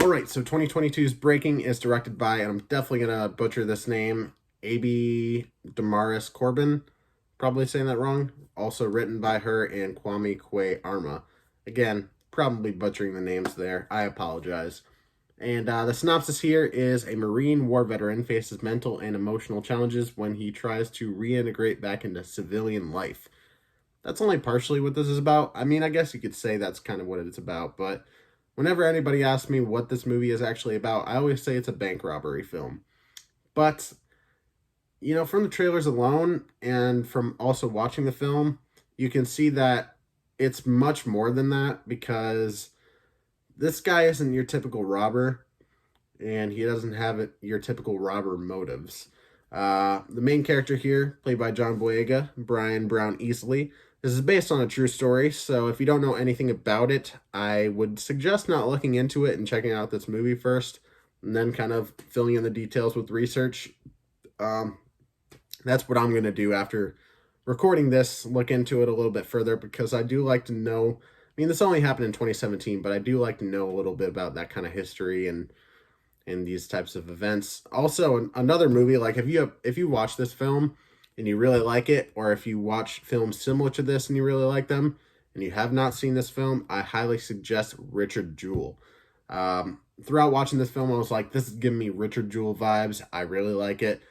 All right, so 2022's Breaking is directed by, and I'm definitely going to butcher this name, A.B. Damaris Corbin. Probably saying that wrong. Also written by her and Kwame Kwe Arma. Again, probably butchering the names there. I apologize. And the synopsis here is a Marine war veteran faces mental and emotional challenges when he tries to reintegrate back into civilian life. That's only partially what this is about. I mean, I guess you could say that's kind of what it's about, but whenever anybody asks me what this movie is actually about, I always say it's a bank robbery film. But, from the trailers alone and from also watching the film, you can see that it's much more than that because this guy isn't your typical robber and he doesn't have your typical robber motives. The main character here, played by John Boyega, Brian Brown-Easley. This is based on a true story, so if you don't know anything about it, I would suggest not looking into it and checking out this movie first, and then kind of filling in the details with research. That's what I'm going to do after recording this, look into it a little bit further, because I do like to know, this only happened in 2017, but I do like to know a little bit about that kind of history and these types of events. Also, another movie, like if you watch this film and you really like it, or if you watch films similar to this and you really like them, and you have not seen this film, I highly suggest Richard Jewell. Throughout watching this film, I was like, this is giving me Richard Jewell vibes. I really like it.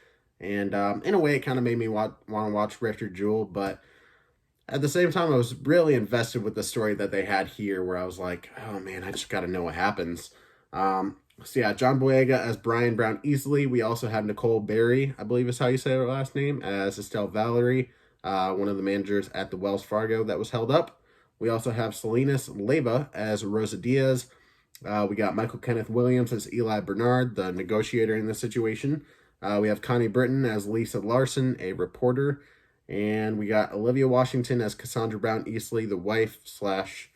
And in a way, it kind of made me want to watch Richard Jewell, but at the same time, I was really invested with the story that they had here, where I was like, oh man, I just got to know what happens. So yeah, John Boyega as Brian Brown-Easley. We also have Nicole Berry, I believe is how you say her last name, as Estelle Valerie, one of the managers at the Wells Fargo that was held up. We also have Salinas Leyva as Rosa Diaz. We got Michael Kenneth Williams as Eli Bernard, the negotiator in this situation. We have Connie Britton as Lisa Larson, a reporter. And we got Olivia Washington as Cassandra Brown-Easley, the wife slash,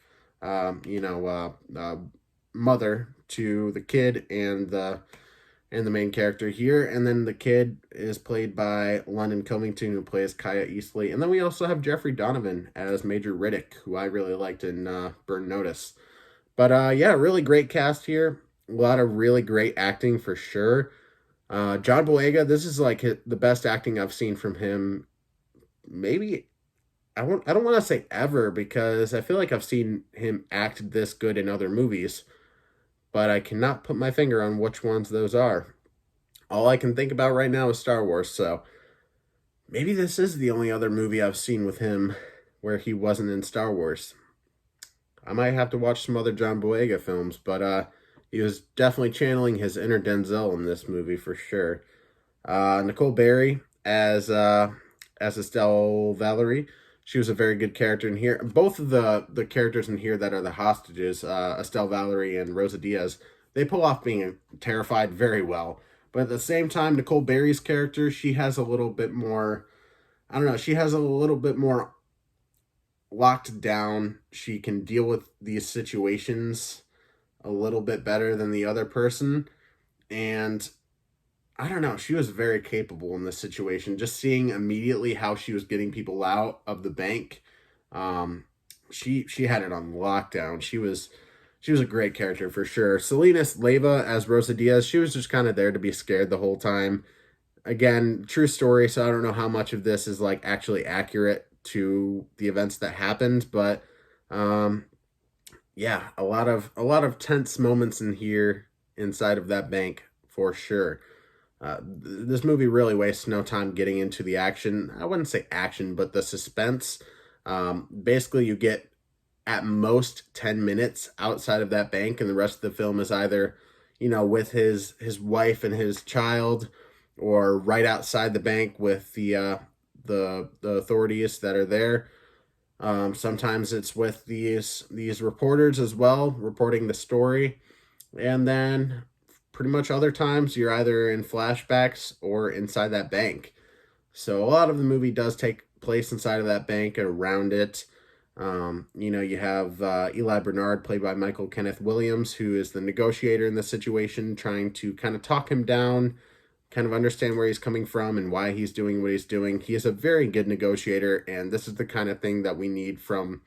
mother to the kid and the main character here. And then the kid is played by London Covington, who plays Kaya Eastley. And then we also have Jeffrey Donovan as Major Riddick, who I really liked in Burn Notice. But yeah, really great cast here. A lot of really great acting for sure. John Boyega, this is like the best acting I've seen from him. Maybe I don't want to say ever, because I feel like I've seen him act this good in other movies, but I cannot put my finger on which ones those are. All I can think about right now is Star Wars, so maybe this is the only other movie I've seen with him where he wasn't in Star Wars. I might have to watch some other John Boyega films, but he was definitely channeling his inner Denzel in this movie for sure. Nicole Berry as Estelle Valerie. She was a very good character in here. Both of the characters in here that are the hostages, Estelle Valerie and Rosa Diaz, they pull off being terrified very well. But at the same time, Nicole Berry's character, she has a little bit more, I don't know, she has a little bit more locked down. She can deal with these situations a little bit better than the other person. And I don't know, she was very capable in this situation. Just seeing immediately how she was getting people out of the bank, she had it on lockdown. She was a great character for sure. Salinas Leyva as Rosa Diaz, she was just kind of there to be scared the whole time. Again, true story, so I don't know how much of this is like actually accurate to the events that happened, but yeah, a lot of tense moments in here inside of that bank for sure. This movie really wastes no time getting into the action. I wouldn't say action, but the suspense. Basically, you get at most 10 minutes outside of that bank, and the rest of the film is either, with his wife and his child, or right outside the bank with the authorities that are there. Sometimes it's with these reporters as well, reporting the story, and then pretty much other times you're either in flashbacks or inside that bank. So a lot of the movie does take place inside of that bank and around it. You have Eli Bernard, played by Michael Kenneth Williams, who is the negotiator in this situation, trying to kind of talk him down, kind of understand where he's coming from and why he's doing what he's doing. He is a very good negotiator, and this is the kind of thing that we need from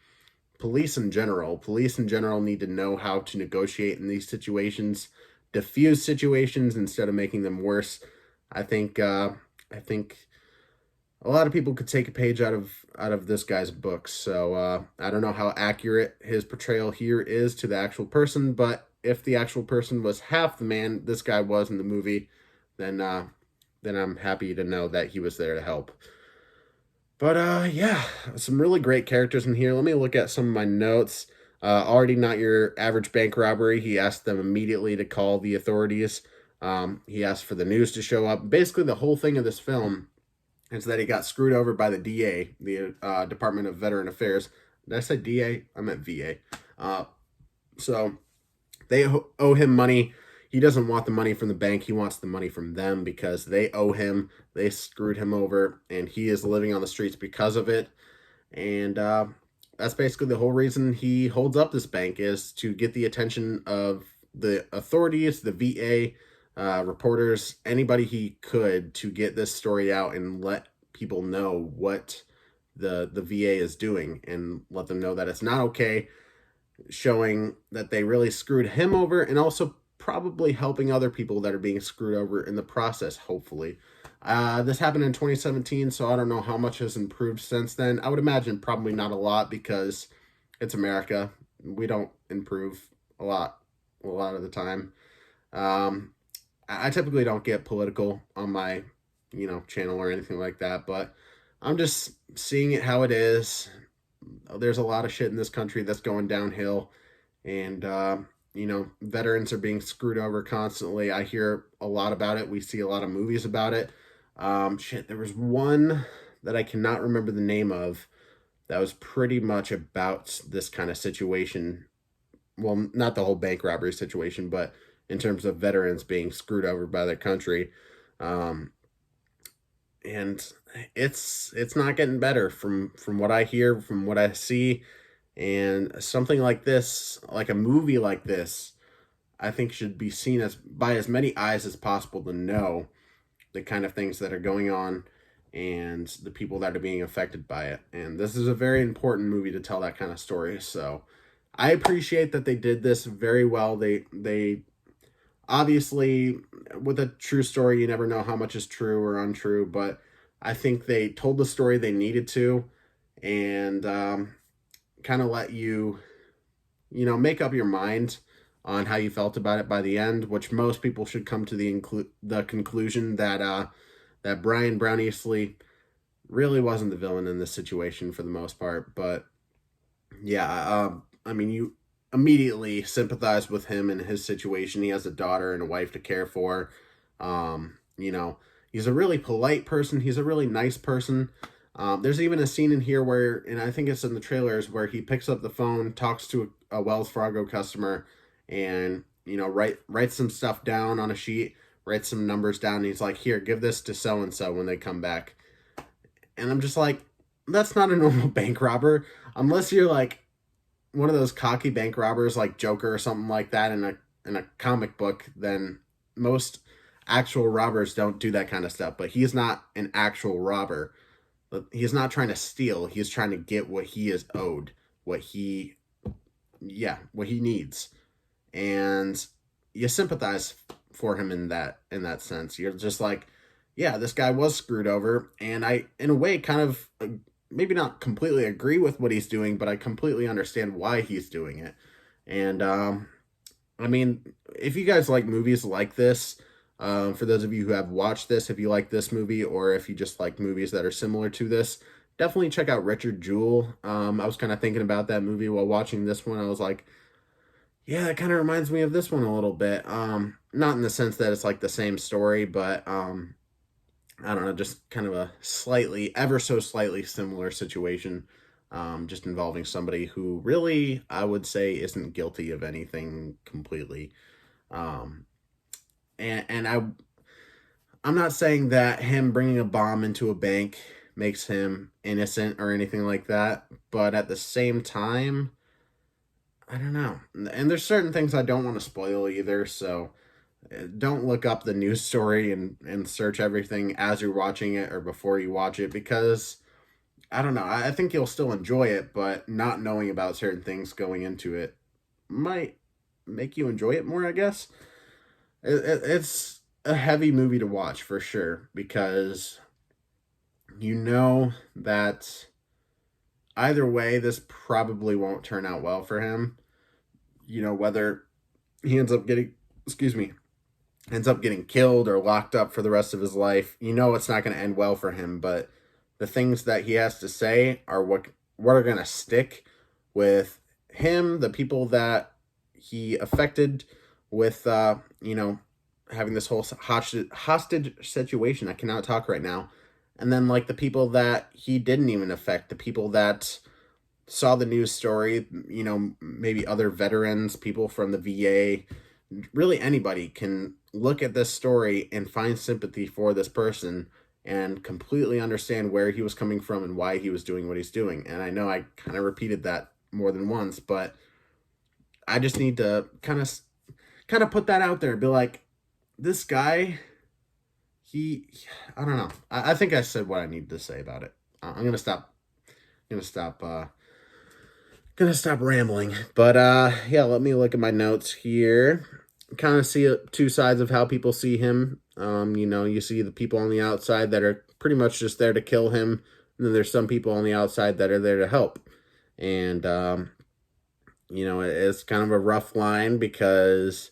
police in general. Police in general need to know how to negotiate in these situations, diffuse situations instead of making them worse. I think a lot of people could take a page out of this guy's books. So I don't know how accurate his portrayal here is to the actual person, but if the actual person was half the man this guy was in the movie, then I'm happy to know that he was there to help. But yeah, some really great characters in here. Let me look at some of my notes. Already not your average bank robbery. He asked them immediately to call the authorities. He asked for the news to show up. Basically, the whole thing of this film is that he got screwed over by the DA, the Department of Veteran Affairs. Did I say DA? I meant VA. So they owe him money. He doesn't want the money from the bank. He wants the money from them because they owe him. They screwed him over, and he is living on the streets because of it. And that's basically the whole reason he holds up this bank, is to get the attention of the authorities, the VA, reporters, anybody he could, to get this story out and let people know what the VA is doing and let them know that it's not okay, showing that they really screwed him over, and also probably helping other people that are being screwed over in the process, hopefully. This happened in 2017, so I don't know how much has improved since then. I would imagine probably not a lot, because it's America. We don't improve a lot of the time. I typically don't get political on my, channel or anything like that, but I'm just seeing it how it is. There's a lot of shit in this country that's going downhill, and veterans are being screwed over constantly. I hear a lot about it. We see a lot of movies about it. There was one that I cannot remember the name of that was pretty much about this kind of situation. Well, not the whole bank robbery situation, but in terms of veterans being screwed over by their country. And it's not getting better from what I hear, from what I see. And something like this, like a movie like this, I think should be seen as by as many eyes as possible to know the kind of things that are going on and the people that are being affected by it. And this is a very important movie to tell that kind of story. So I appreciate that they did this very well. They obviously, with a true story, you never know how much is true or untrue, but I think they told the story they needed to, and kind of let you, make up your mind on how you felt about it by the end, which most people should come to the conclusion that that Brown-Easley really wasn't the villain in this situation for the most part. But yeah, I mean, you immediately sympathize with him and his situation. He has a daughter and a wife to care for. He's a really polite person. He's a really nice person. There's even a scene in here where, and I think it's in the trailers, where he picks up the phone, talks to a Wells Fargo customer, and writes some stuff down on a sheet, writes some numbers down, and he's like, "Here, give this to so and so when they come back." And I'm just like, that's not a normal bank robber, unless you're like one of those cocky bank robbers like Joker or something like that in a comic book. Then most actual robbers don't do that kind of stuff. But he's not an actual robber. He's not trying to steal. He's trying to get what he is owed, what he needs. And you sympathize for him in that sense. You're just like, yeah, this guy was screwed over, and I, in a way, kind of maybe not completely agree with what he's doing, but I completely understand why he's doing it. And I mean, if you guys like movies like this, for those of you who have watched this, if you like this movie, or if you just like movies that are similar to this, definitely check out Richard Jewell. I was kind of thinking about that movie while watching this one. I was like, yeah, it kind of reminds me of this one a little bit. Not in the sense that it's like the same story, but I don't know, just kind of a ever so slightly similar situation, just involving somebody who really, I would say, isn't guilty of anything completely. And I'm not saying that him bringing a bomb into a bank makes him innocent or anything like that, but at the same time, I don't know. And there's certain things I don't want to spoil either, so don't look up the news story and search everything as you're watching it or before you watch it, because I don't know. I think you'll still enjoy it, but not knowing about certain things going into it might make you enjoy it more, I guess. It's a heavy movie to watch for sure because you know that either way, this probably won't turn out well for him. Whether he excuse me, ends up getting killed or locked up for the rest of his life, it's not going to end well for him. But the things that he has to say are what are going to stick with him, the people that he affected with, having this whole hostage situation. I cannot talk right now. And then, like, the people that he didn't even affect, the people that saw the news story, maybe other veterans, people from the VA, really anybody can look at this story and find sympathy for this person and completely understand where he was coming from and why he was doing what he's doing. And I know I kind of repeated that more than once, but I just need to kind of put that out there and be like, this guy, I don't know. I think I said what I need to say about it. I'm gonna stop. Gonna stop rambling. But yeah, let me look at my notes here. Kind of see two sides of how people see him. You see the people on the outside that are pretty much just there to kill him, and then there's some people on the outside that are there to help. And it's kind of a rough line because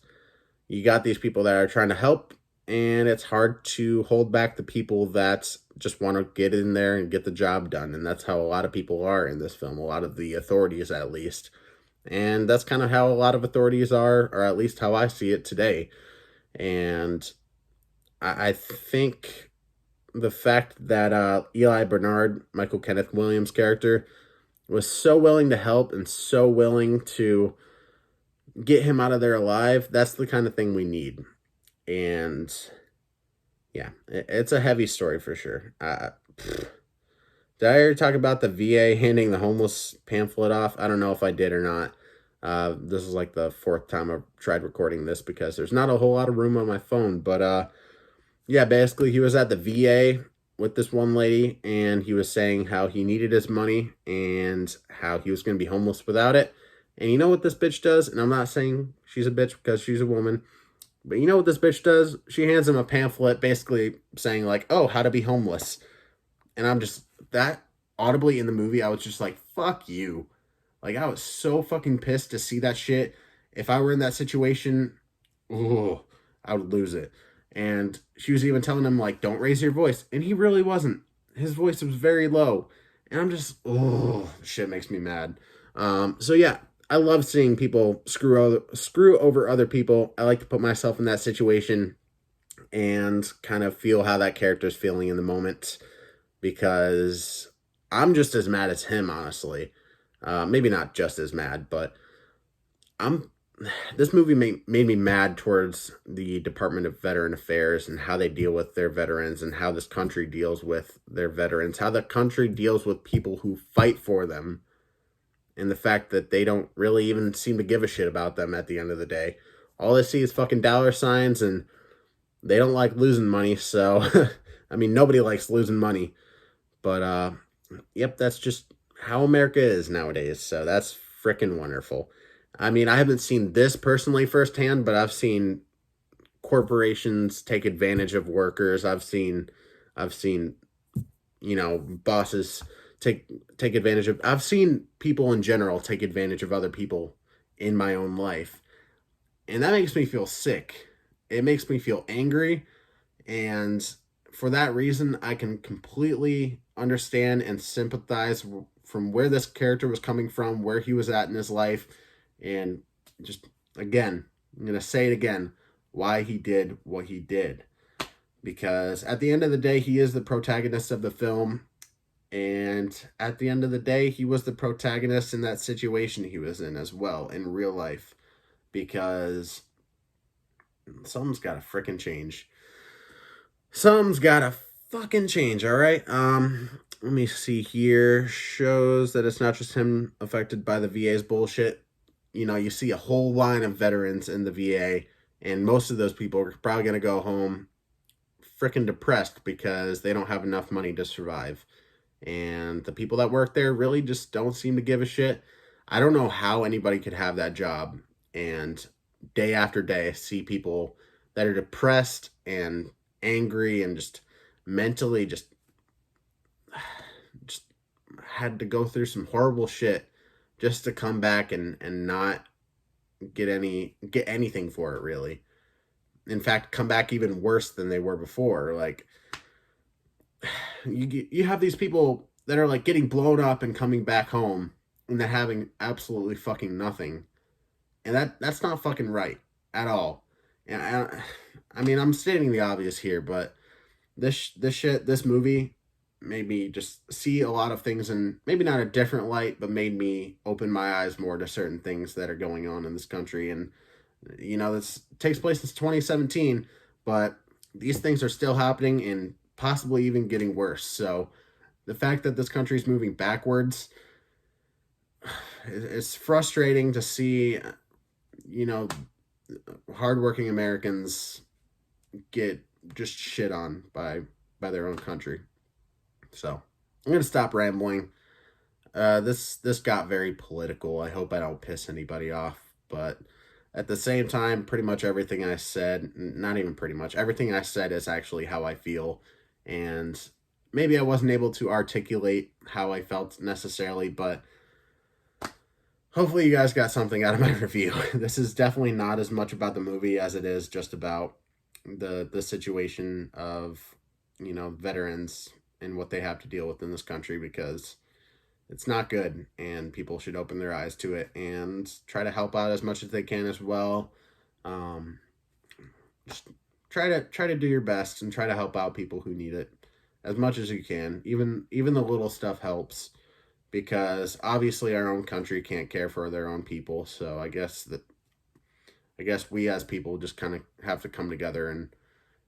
you got these people that are trying to help, and it's hard to hold back the people that just want to get in there and get the job done. And that's how a lot of people are in this film, a lot of the authorities at least. And that's kind of how a lot of authorities are, or at least how I see it today. And I think the fact that Eli Bernard, Michael Kenneth Williams' character, was so willing to help and so willing to get him out of there alive, that's the kind of thing we need. And yeah, it's a heavy story for sure. Did I ever talk about the VA handing the homeless pamphlet off? I don't know if I did or not. This is like the fourth time I've tried recording this because there's not a whole lot of room on my phone. But yeah, basically he was at the VA with this one lady, and he was saying how he needed his money and how he was going to be homeless without it. And you know what this bitch does? And I'm not saying she's a bitch because she's a woman. But you know what this bitch does? She hands him a pamphlet basically saying, like, oh, how to be homeless. And I'm just, that audibly in the movie, I was just like, fuck you. Like, I was so fucking pissed to see that shit. If I were in that situation, oh, I would lose it. And she was even telling him, like, don't raise your voice. And he really wasn't. His voice was very low. And I'm just, oh, shit makes me mad. So yeah, I love seeing people screw over other people. I like to put myself in that situation and kind of feel how that character's feeling in the moment, because I'm just as mad as him, honestly. Maybe not just as mad, but this movie made me mad towards the Department of Veteran Affairs and how they deal with their veterans and how this country deals with their veterans, how the country deals with people who fight for them, and the fact that they don't really even seem to give a shit about them at the end of the day. All they see is fucking dollar signs, and they don't like losing money, so, I mean, nobody likes losing money. But, yep, that's just how America is nowadays, so that's freaking wonderful. I mean, I haven't seen this personally firsthand, but I've seen corporations take advantage of workers. I've seen, bosses take advantage of. I've seen people in general take advantage of other people in my own life, and that makes me feel sick. It makes me feel angry, and for that reason, I can completely understand and sympathize from where this character was coming from, where he was at in his life, and just, again, I'm going to say it again, why he did what he did. Because at the end of the day, he is the protagonist of the film, and at the end of the day, he was the protagonist in that situation he was in as well, in real life. Because something's got to frickin' change. Something's got to fucking change, alright? Let me see here. Shows that it's not just him affected by the VA's bullshit. You see a whole line of veterans in the VA, and most of those people are probably going to go home freaking depressed because they don't have enough money to survive. and the people that work there really just don't seem to give a shit. I don't know how anybody could have that job and day after day see people that are depressed and angry and just mentally just had to go through some horrible shit just to come back and not get anything for it, really. In fact, come back even worse than they were before. Like, you have these people that are like getting blown up and coming back home and they're having absolutely fucking nothing, and that's not fucking right at all. And I mean, I'm stating the obvious here, but this movie made me just see a lot of things in maybe not a different light, but made me open my eyes more to certain things that are going on in this country. And this takes place since 2017, but these things are still happening and possibly even getting worse. So the fact that this country is moving backwards, it's frustrating to see, hardworking Americans get just shit on by their own country. So I'm gonna stop rambling. This got very political. I hope I don't piss anybody off, but at the same time, pretty much everything I said, not even pretty much, everything I said is actually how I feel. And maybe I wasn't able to articulate how I felt necessarily, but hopefully you guys got something out of my review. This is definitely not as much about the movie as it is just about the situation of, veterans and what they have to deal with in this country, because it's not good and people should open their eyes to it and try to help out as much as they can as well. Just try to do your best and try to help out people who need it as much as you can. Even the little stuff helps, because obviously our own country can't care for their own people. So I guess we as people just kind of have to come together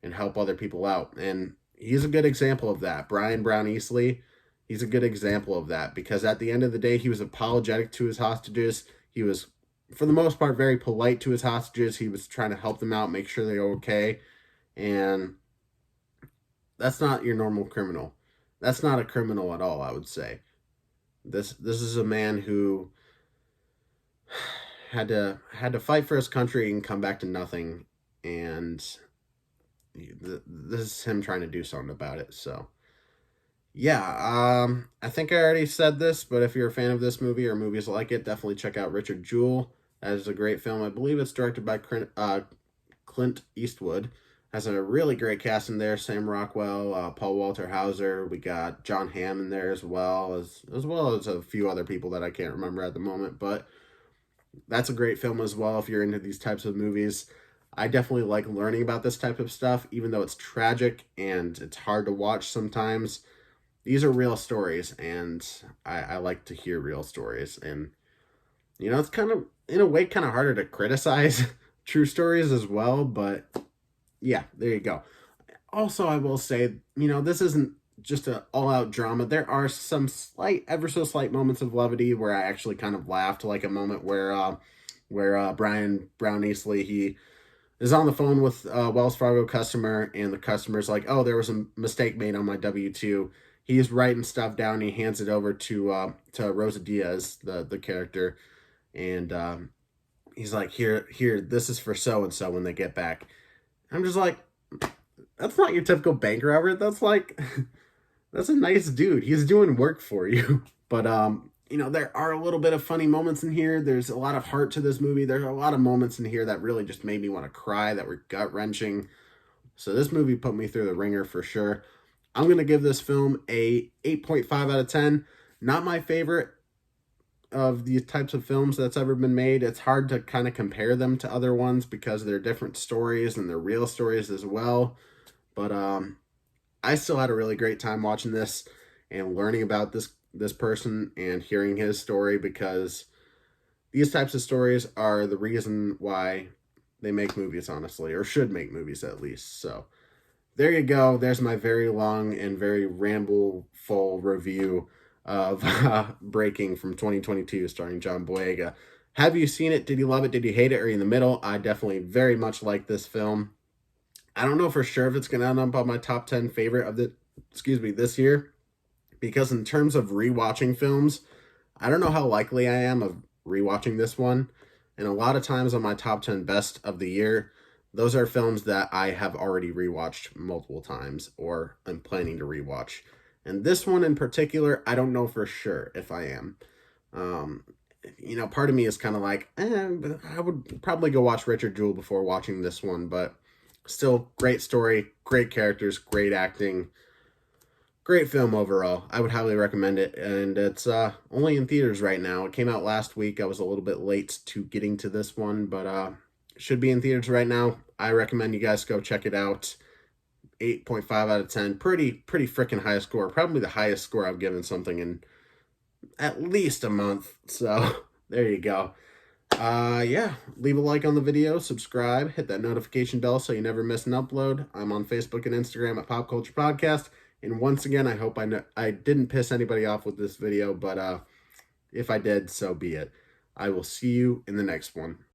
and help other people out. And he's a good example of that. Brown-Easley, he's a good example of that, because at the end of the day, he was apologetic to his hostages. He was, for the most part, very polite to his hostages. He was trying to help them out, make sure they're okay. And that's not your normal criminal. That's not a criminal at all, I would say. This is a man who had to fight for his country and come back to nothing, and this is him trying to do something about it. So yeah, I think I already said this, but if you're a fan of this movie or movies like it, definitely check out Richard Jewell. That is a great film. I believe it's directed by Clint Eastwood. Has a really great cast in there. Sam Rockwell, Paul Walter Hauser. We got John Hamm in there as well as a few other people that I can't remember at the moment. But that's a great film as well if you're into these types of movies. I definitely like learning about this type of stuff, even though it's tragic and it's hard to watch sometimes. These are real stories, and I like to hear real stories. And, it's kind of, in a way, kind of harder to criticize true stories as well, but yeah, there you go. Also, I will say, this isn't just an all-out drama. There are some ever so slight moments of levity where I actually kind of laughed, like a moment where Brown-Easley, he is on the phone with a Wells Fargo customer, and the customer's like, oh, there was a mistake made on my W-2. He's writing stuff down, and he hands it over to Rosa Diaz, the character, and he's like, here, this is for so-and-so when they get back. I'm just like, that's not your typical bank robber. That's like, that's a nice dude. He's doing work for you. But, there are a little bit of funny moments in here. There's a lot of heart to this movie. There's a lot of moments in here that really just made me want to cry, that were gut-wrenching. So this movie put me through the ringer for sure. I'm going to give this film a 8.5 out of 10. Not my favorite of the types of films that's ever been made. It's hard to kind of compare them to other ones because they're different stories and they're real stories as well. But I still had a really great time watching this and learning about this person and hearing his story, because these types of stories are the reason why they make movies, honestly, or should make movies at least. So there you go. There's my very long and very ramble-full review of Breaking from 2022, starring John Boyega. Have you seen it? Did you love it? Did you hate it? Or are you in the middle? I definitely very much like this film. I don't know for sure if it's going to end up on my top 10 favorite of this year, because in terms of rewatching films, I don't know how likely I am of rewatching this one. And a lot of times on my top 10 best of the year, those are films that I have already rewatched multiple times or I'm planning to rewatch. And this one in particular, I don't know for sure if I am. Um, Part of me is kind of like, I would probably go watch Richard Jewell before watching this one, but still, great story, great characters, great acting, great film overall. I would highly recommend it, and it's only in theaters right now. It came out last week. I was a little bit late to getting to this one, but should be in theaters right now. I recommend you guys go check it out. 8.5 out of 10. Pretty freaking high score. Probably the highest score I've given something in at least a month. So there you go. Yeah, leave a like on the video, subscribe, hit that notification bell so you never miss an upload. I'm on Facebook and Instagram at Pop Culture Podcast. And once again, I hope I didn't piss anybody off with this video, but if I did, so be it. I will see you in the next one.